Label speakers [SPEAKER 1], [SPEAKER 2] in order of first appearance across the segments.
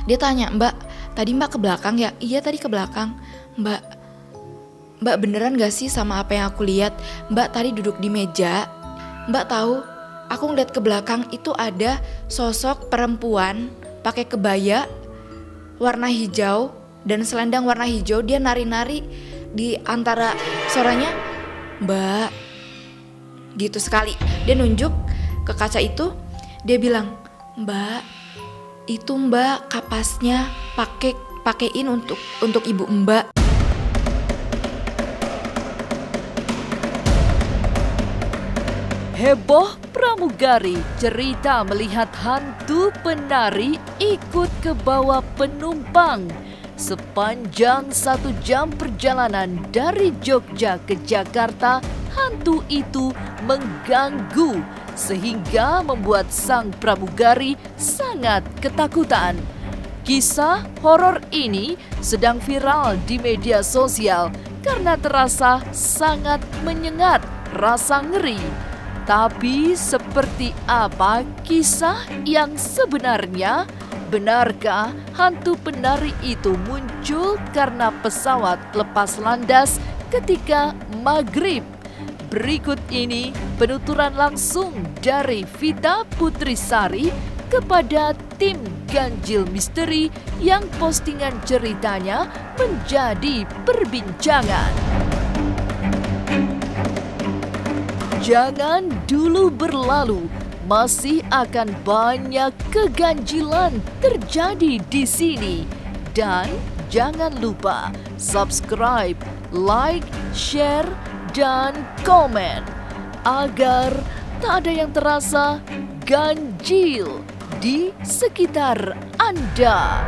[SPEAKER 1] Dia tanya, "Mbak, tadi Mbak ke belakang ya?" "Iya tadi ke belakang." Mbak beneran gak sih sama apa yang aku lihat? Mbak tadi duduk di meja. Mbak tahu, aku ngeliat ke belakang itu ada sosok perempuan pakai kebaya warna hijau dan selendang warna hijau. Dia nari-nari di antara suaranya, "Mbak," gitu sekali. Dia nunjuk ke kaca itu. Dia bilang, "Mbak, itu Mbak kapasnya pakein untuk ibu Mbak."
[SPEAKER 2] Heboh pramugari, cerita melihat hantu penari ikut ke bawah penumpang. Sepanjang 1 jam perjalanan dari Jogja ke Jakarta, hantu itu mengganggu sehingga membuat sang pramugari sangat ketakutan. Kisah horor ini sedang viral di media sosial karena terasa sangat menyengat rasa ngeri. Tapi seperti apa kisah yang sebenarnya? Benarkah hantu penari itu muncul karena pesawat lepas landas ketika maghrib? Berikut ini penuturan langsung dari Vita Putrisari kepada tim Ganjil Misteri yang postingan ceritanya menjadi perbincangan. Jangan dulu berlalu, masih akan banyak keganjilan terjadi di sini. Dan jangan lupa subscribe, like, share, dan komen agar tak ada yang terasa ganjil di sekitar Anda.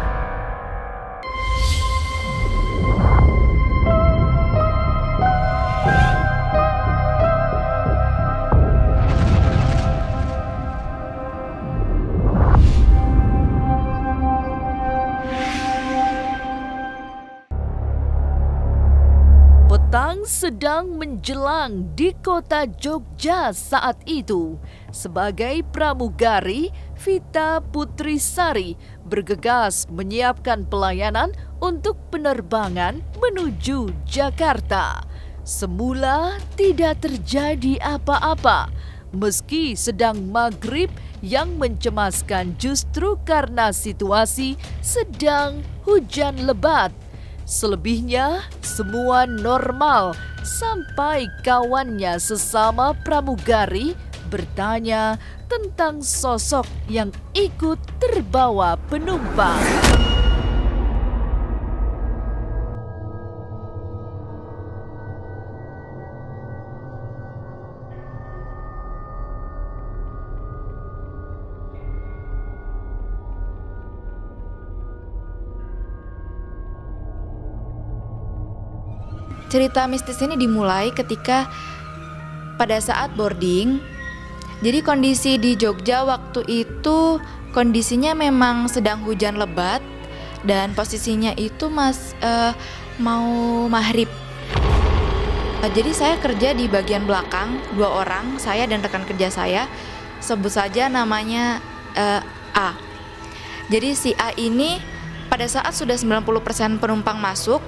[SPEAKER 2] Petang sedang menjelang di kota Jogja saat itu. Sebagai pramugari, Vita Putrisari bergegas menyiapkan pelayanan untuk penerbangan menuju Jakarta. Semula tidak terjadi apa-apa, meski sedang maghrib yang mencemaskan justru karena situasi sedang hujan lebat. Selebihnya semua normal sampai kawannya sesama pramugari bertanya tentang sosok yang ikut terbawa penumpang.
[SPEAKER 1] Cerita mistis ini dimulai ketika pada saat boarding. Jadi kondisi di Jogja waktu itu kondisinya memang sedang hujan lebat dan posisinya itu mau maghrib. Jadi saya kerja di bagian belakang, 2 orang, saya dan rekan kerja saya, sebut saja namanya A. Jadi si A ini pada saat sudah 90% penumpang masuk,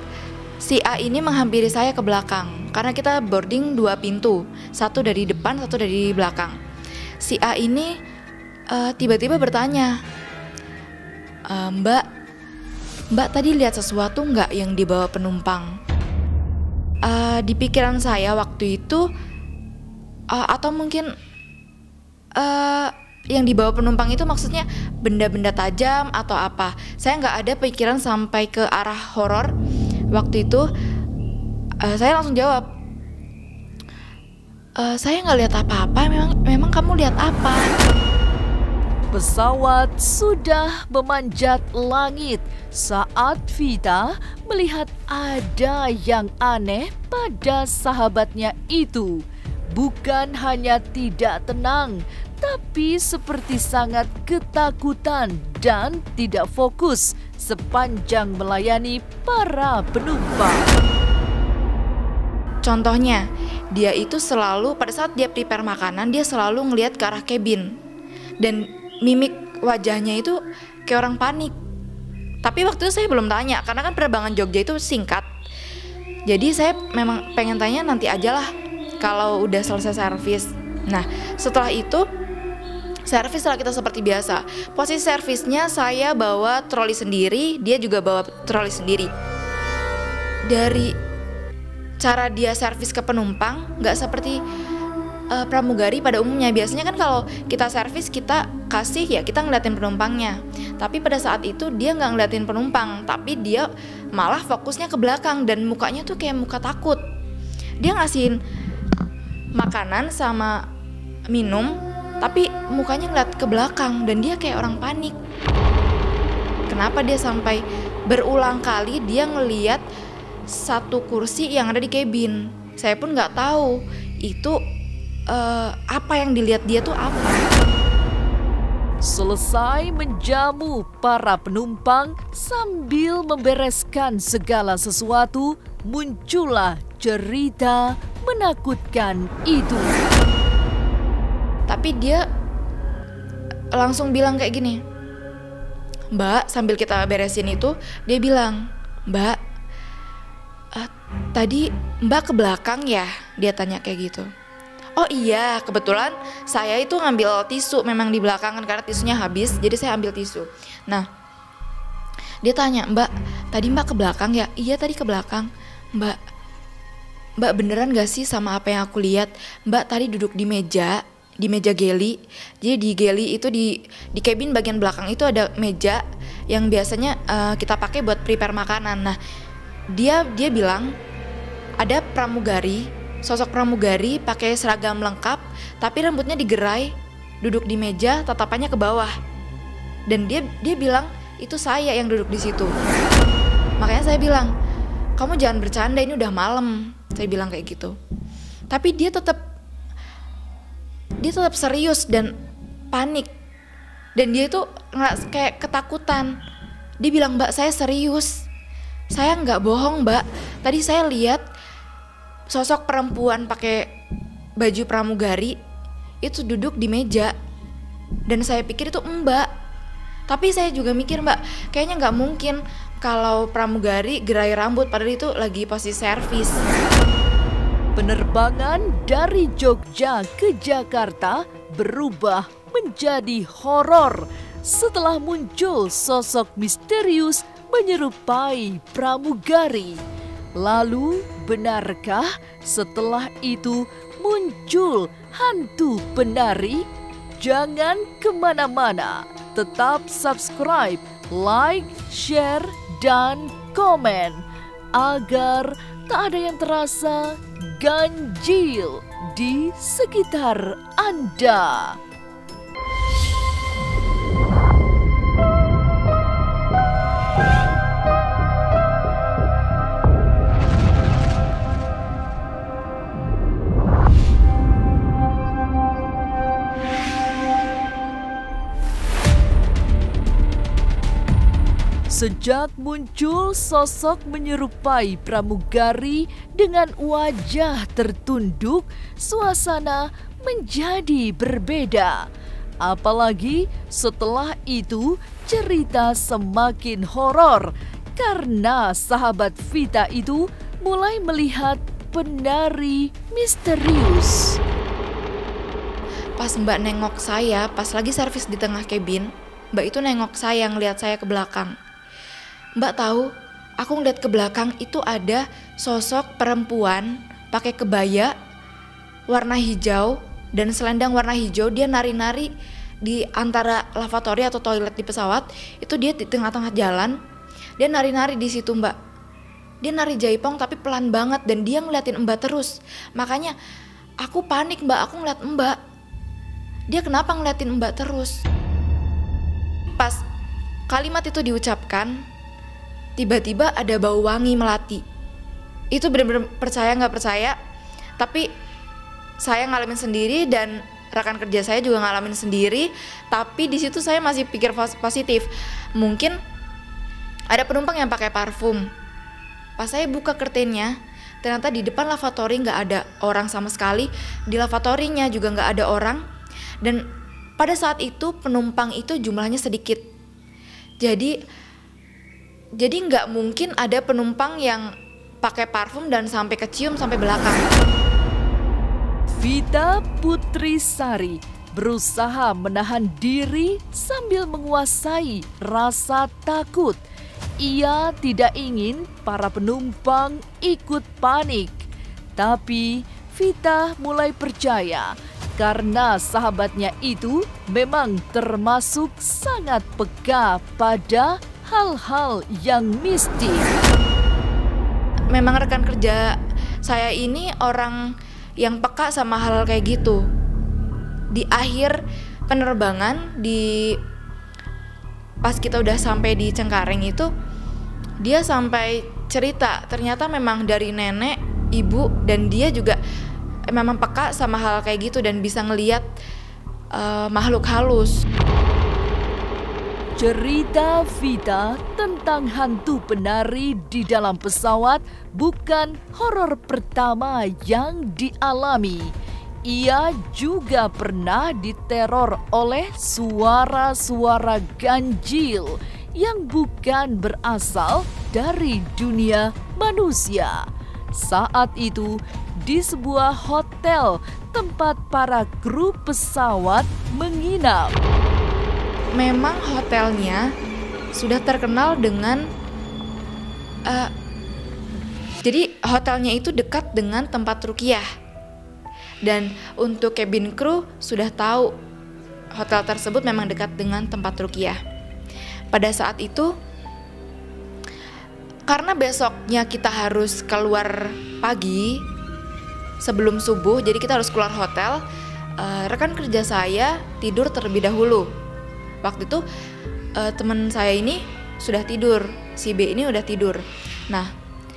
[SPEAKER 1] si A ini menghampiri saya ke belakang karena kita boarding 2 pintu, satu dari depan, satu dari belakang. Si A ini tiba-tiba bertanya, Mbak tadi lihat sesuatu nggak yang dibawa penumpang? Di pikiran saya waktu itu, atau mungkin yang dibawa penumpang itu maksudnya benda-benda tajam atau apa? Saya nggak ada pikiran sampai ke arah horor. Waktu itu saya langsung jawab, saya nggak lihat apa-apa. Memang kamu lihat apa?
[SPEAKER 2] Pesawat sudah memanjat langit saat Vita melihat ada yang aneh pada sahabatnya itu. Bukan hanya tidak tenang, tapi seperti sangat ketakutan dan tidak fokus sepanjang melayani para penumpang.
[SPEAKER 1] Contohnya, dia itu selalu pada saat dia prepare makanan, dia selalu ngelihat ke arah cabin. Dan mimik wajahnya itu kayak orang panik. Tapi waktu itu saya belum tanya karena kan penerbangan Jogja itu singkat. Jadi saya memang pengen tanya nanti aja lah kalau udah selesai servis. Nah setelah itu servis lah kita seperti biasa. Posisi servisnya saya bawa troli sendiri, dia juga bawa troli sendiri. Dari cara dia servis ke penumpang nggak seperti pramugari pada umumnya. Biasanya kan kalau kita servis kita kasih ya kita ngeliatin penumpangnya. Tapi pada saat itu dia nggak ngeliatin penumpang, tapi dia malah fokusnya ke belakang dan mukanya tuh kayak muka takut. Dia ngasihin makanan sama minum, tapi mukanya ngeliat ke belakang dan dia kayak orang panik. Kenapa dia sampai berulang kali dia ngeliat satu kursi yang ada di kabin. Saya pun nggak tahu itu apa yang dilihat dia tuh apa.
[SPEAKER 2] Selesai menjamu para penumpang sambil membereskan segala sesuatu, muncullah cerita menakutkan itu.
[SPEAKER 1] Tapi dia langsung bilang kayak gini, Mbak, sambil kita beresin itu, dia bilang, Mbak, tadi Mbak ke belakang ya? Dia tanya kayak gitu. Oh iya, kebetulan saya itu ngambil tisu memang di belakang kan karena tisunya habis, jadi saya ambil tisu. Nah, dia tanya, Mbak, tadi Mbak ke belakang ya? Iya tadi ke belakang. Mbak beneran gak sih sama apa yang aku lihat? Mbak tadi duduk di meja geli. Jadi di geli itu di cabin bagian belakang itu ada meja yang biasanya kita pakai buat prepare makanan. Nah, dia bilang ada pramugari, sosok pramugari pakai seragam lengkap, tapi rambutnya digerai, duduk di meja, tatapannya ke bawah. Dan dia bilang itu saya yang duduk di situ. Makanya saya bilang, kamu jangan bercanda, ini udah malam. Saya bilang kayak gitu. Tapi dia tetap serius dan panik. Dan dia itu kayak ketakutan. Dia bilang, Mbak saya serius, saya nggak bohong Mbak. Tadi saya lihat sosok perempuan pakai baju pramugari itu duduk di meja. Dan saya pikir itu Mbak. Tapi saya juga mikir Mbak, kayaknya nggak mungkin kalau pramugari gerai rambut padahal itu lagi posisi servis.
[SPEAKER 2] Penerbangan dari Jogja ke Jakarta berubah menjadi horor setelah muncul sosok misterius menyerupai pramugari. Lalu, benarkah setelah itu muncul hantu penari? Jangan kemana-mana, tetap subscribe, like, share, dan komen agar tak ada yang terasa ganjil di sekitar Anda. Sejak muncul sosok menyerupai pramugari dengan wajah tertunduk, suasana menjadi berbeda. Apalagi setelah itu cerita semakin horor karena sahabat Vita itu mulai melihat penari misterius.
[SPEAKER 1] Pas Mbak nengok saya, pas lagi servis di tengah kabin, Mbak itu nengok saya, ngeliat saya ke belakang. Mbak tahu, aku ngeliat ke belakang itu ada sosok perempuan pakai kebaya warna hijau dan selendang warna hijau. Dia nari-nari di antara lavatory atau toilet di pesawat. Itu dia di tengah-tengah jalan. Dia nari-nari di situ Mbak. Dia nari jaipong tapi pelan banget dan dia ngeliatin Mbak terus. Makanya aku panik Mbak, aku ngeliat Mbak. Dia kenapa ngeliatin Mbak terus? Pas kalimat itu diucapkan, tiba-tiba ada bau wangi melati. Itu benar-benar percaya nggak percaya, tapi saya ngalamin sendiri dan rekan kerja saya juga ngalamin sendiri. Tapi di situ saya masih pikir positif. Mungkin ada penumpang yang pakai parfum. Pas saya buka curtainnya, ternyata di depan lavatory nggak ada orang sama sekali. Di lavatorynya juga nggak ada orang. Dan pada saat itu penumpang itu jumlahnya sedikit. Jadi Jadi nggak mungkin ada penumpang yang pakai parfum dan sampai kecium sampai belakang.
[SPEAKER 2] Vita Putrisari berusaha menahan diri sambil menguasai rasa takut. Ia tidak ingin para penumpang ikut panik. Tapi Vita mulai percaya karena sahabatnya itu memang termasuk sangat peka pada hal-hal yang mistis.
[SPEAKER 1] Memang rekan kerja saya ini orang yang peka sama hal kayak gitu. Di akhir penerbangan, pas kita udah sampai di Cengkareng itu, dia sampai cerita ternyata memang dari nenek, ibu, dan dia juga memang peka sama hal kayak gitu dan bisa ngelihat makhluk halus.
[SPEAKER 2] Cerita Vita tentang hantu penari di dalam pesawat bukan horor pertama yang dialami. Ia juga pernah diteror oleh suara-suara ganjil yang bukan berasal dari dunia manusia. Saat itu, di sebuah hotel tempat para kru pesawat menginap.
[SPEAKER 1] Memang hotelnya sudah terkenal dengan jadi hotelnya itu dekat dengan tempat ruqyah. Dan untuk cabin crew sudah tahu hotel tersebut memang dekat dengan tempat ruqyah. Pada saat itu, karena besoknya kita harus keluar pagi sebelum subuh, jadi kita harus keluar hotel. Rekan kerja saya tidur terlebih dahulu. Waktu itu teman saya ini sudah tidur, si B ini udah tidur. Nah,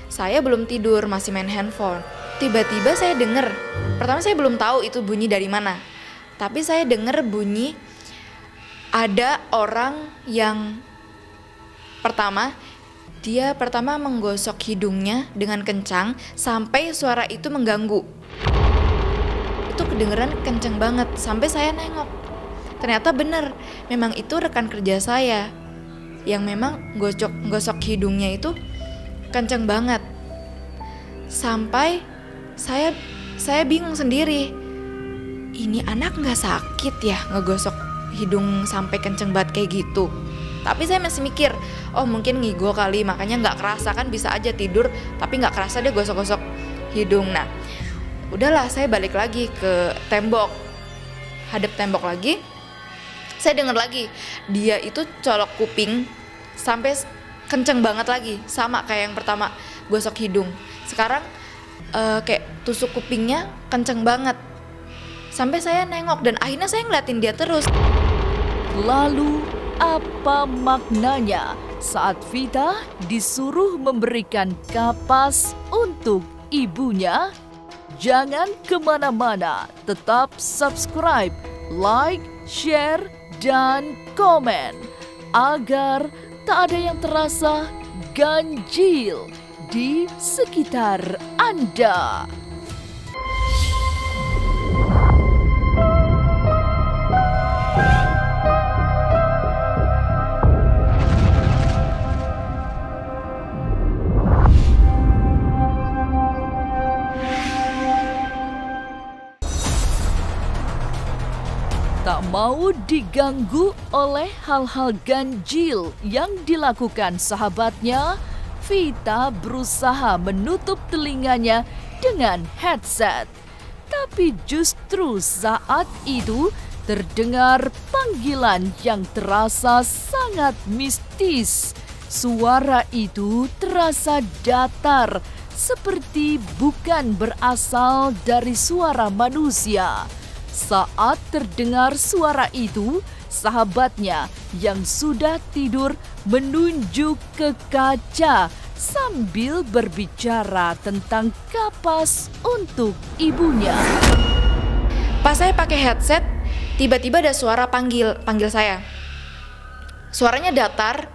[SPEAKER 1] saya belum tidur, masih main handphone. Tiba-tiba saya dengar, pertama saya belum tahu itu bunyi dari mana, tapi saya dengar bunyi ada orang yang dia pertama menggosok hidungnya dengan kencang sampai suara itu mengganggu. Itu kedengeran kencang banget sampai saya nengok. Ternyata benar, memang itu rekan kerja saya yang memang gosok hidungnya itu kencang banget. Sampai saya bingung sendiri. Ini anak nggak sakit ya ngegosok hidung sampai kenceng banget kayak gitu. Tapi saya masih mikir, oh mungkin ngigo kali, makanya nggak kerasa, kan bisa aja tidur tapi nggak kerasa dia gosok-gosok hidung. Nah, udahlah saya balik lagi ke tembok, hadap tembok lagi. Saya dengar lagi, dia itu colok kuping sampai kenceng banget lagi, sama kayak yang pertama gosok hidung. Sekarang kayak tusuk kupingnya kenceng banget. Sampai saya nengok dan akhirnya saya ngeliatin dia terus.
[SPEAKER 2] Lalu apa maknanya saat Vita disuruh memberikan kapas untuk ibunya? Jangan kemana-mana, tetap subscribe, like, share, dan komen agar tak ada yang terasa ganjil di sekitar Anda. Tak mau diganggu oleh hal-hal ganjil yang dilakukan sahabatnya, Vita berusaha menutup telinganya dengan headset. Tapi justru saat itu terdengar panggilan yang terasa sangat mistis. Suara itu terasa datar, seperti bukan berasal dari suara manusia. Saat terdengar suara itu, sahabatnya yang sudah tidur menunjuk ke kaca sambil berbicara tentang kapas untuk ibunya.
[SPEAKER 1] Pas saya pakai headset, tiba-tiba ada suara panggil saya. Suaranya datar,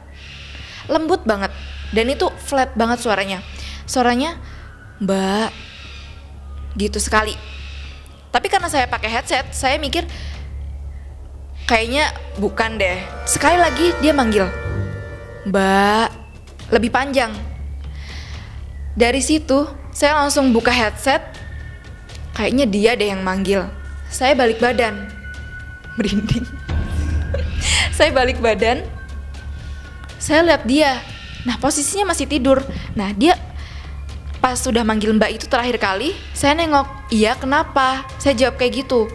[SPEAKER 1] lembut banget, dan itu flat banget suaranya. Suaranya, "Mbak," gitu sekali. Tapi karena saya pakai headset, saya mikir kayaknya bukan deh. Sekali lagi dia manggil, "Mbak," lebih panjang. Dari situ saya langsung buka headset, kayaknya dia deh yang manggil. Saya balik badan, merinding. Saya balik badan, saya lihat dia. Nah, posisinya masih tidur. Nah, dia pas sudah manggil Mbak itu terakhir kali, saya nengok. Iya, kenapa? Saya jawab kayak gitu.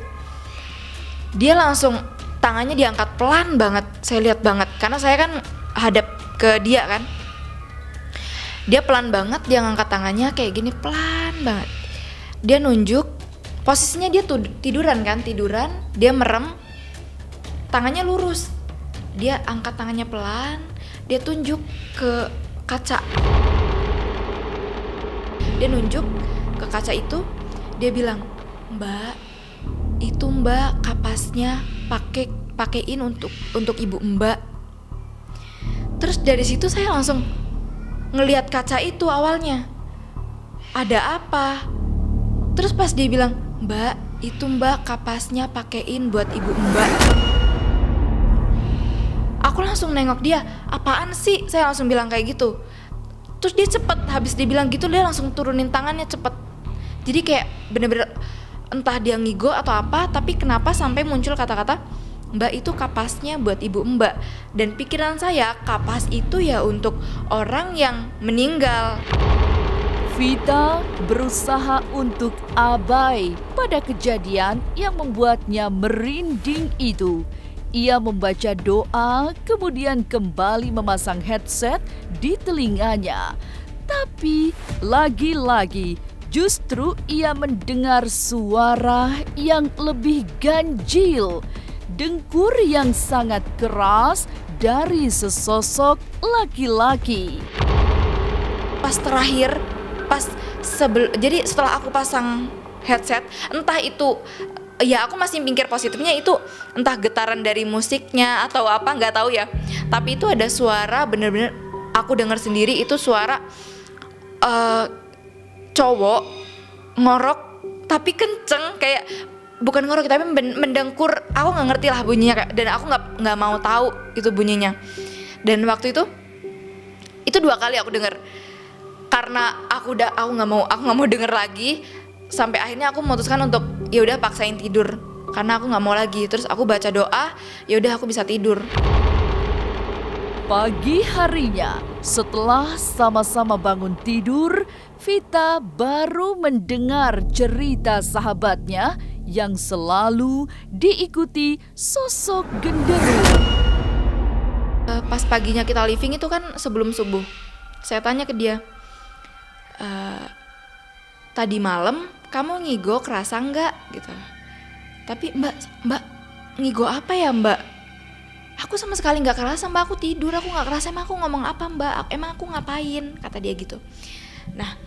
[SPEAKER 1] Dia langsung tangannya diangkat pelan banget. Saya lihat banget karena saya kan hadap ke dia kan. Dia pelan banget, dia ngangkat tangannya kayak gini, pelan banget. Dia nunjuk, posisinya dia tiduran, dia merem, tangannya lurus. Dia angkat tangannya pelan, dia tunjuk ke kaca. Dia nunjuk ke kaca itu, dia bilang, "Mbak, itu Mbak kapasnya pakein untuk ibu Mbak." Terus dari situ saya langsung ngelihat kaca itu awalnya. Ada apa? Terus pas dia bilang, "Mbak, itu Mbak kapasnya pakein buat ibu Mbak." Aku langsung nengok dia, "Apaan sih?" Saya langsung bilang kayak gitu. Terus dia cepet, habis dia bilang gitu dia langsung turunin tangannya cepet. Jadi kayak bener-bener entah dia ngigo atau apa, tapi kenapa sampai muncul kata-kata, "Mbak, itu kapasnya buat ibu Mbak." Dan pikiran saya, kapas itu ya untuk orang yang meninggal.
[SPEAKER 2] Vita berusaha untuk abai pada kejadian yang membuatnya merinding itu. Ia membaca doa, kemudian kembali memasang headset di telinganya. Tapi lagi-lagi justru ia mendengar suara yang lebih ganjil. Dengkur yang sangat keras dari sesosok laki-laki.
[SPEAKER 1] Pas terakhir, jadi setelah aku pasang headset, entah itu, ya aku masih mikir positifnya itu entah getaran dari musiknya atau apa, nggak tahu ya. Tapi itu ada suara bener-bener aku dengar sendiri, itu suara cowok ngorok tapi kenceng, kayak bukan ngorok tapi mendengkur. Aku nggak ngerti lah bunyinya, dan aku nggak mau tahu itu bunyinya. Dan waktu itu 2 kali aku dengar. Karena aku nggak mau denger lagi, sampai akhirnya aku memutuskan untuk ya udah paksain tidur karena aku nggak mau lagi. Terus aku baca doa, ya udah aku bisa tidur.
[SPEAKER 2] Pagi harinya, setelah sama-sama bangun tidur, Vita baru mendengar cerita sahabatnya yang selalu diikuti sosok genderuwo.
[SPEAKER 1] Pas paginya kita living itu kan sebelum subuh, saya tanya ke dia, "Tadi malam kamu ngigo kerasa nggak?" gitu. Tapi mbak ngigo apa ya Mbak? "Aku sama sekali nggak kerasa Mbak, aku tidur, aku nggak kerasa." "Emang aku ngomong apa Mbak? Emang aku ngapain?" kata dia gitu. Nah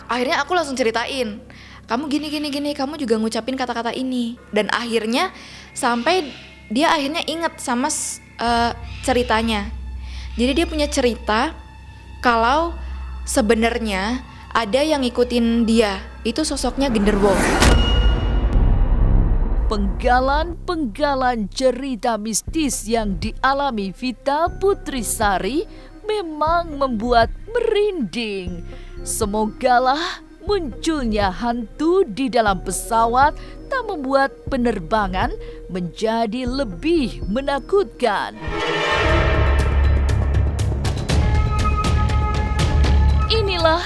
[SPEAKER 1] akhirnya aku langsung ceritain, "Kamu gini, kamu juga ngucapin kata-kata ini." Dan akhirnya sampai dia akhirnya inget sama ceritanya. Jadi dia punya cerita kalau sebenarnya ada yang ngikutin dia, itu sosoknya genderuwo.
[SPEAKER 2] Penggalan-penggalan cerita mistis yang dialami Vita Putrisari memang membuat merinding. Semogalah munculnya hantu di dalam pesawat tak membuat penerbangan menjadi lebih menakutkan. Inilah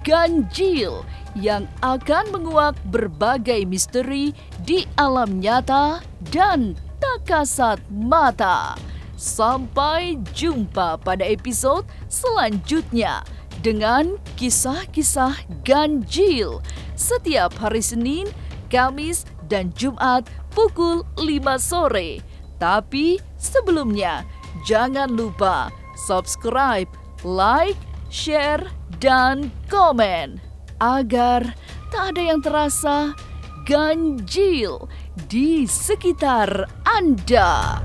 [SPEAKER 2] Ganjil yang akan menguak berbagai misteri di alam nyata dan tak kasat mata. Sampai jumpa pada episode selanjutnya dengan kisah-kisah ganjil setiap hari Senin, Kamis, dan Jumat pukul 5 sore. Tapi sebelumnya jangan lupa subscribe, like, share, dan komen agar tak ada yang terasa ganjil di sekitar Anda.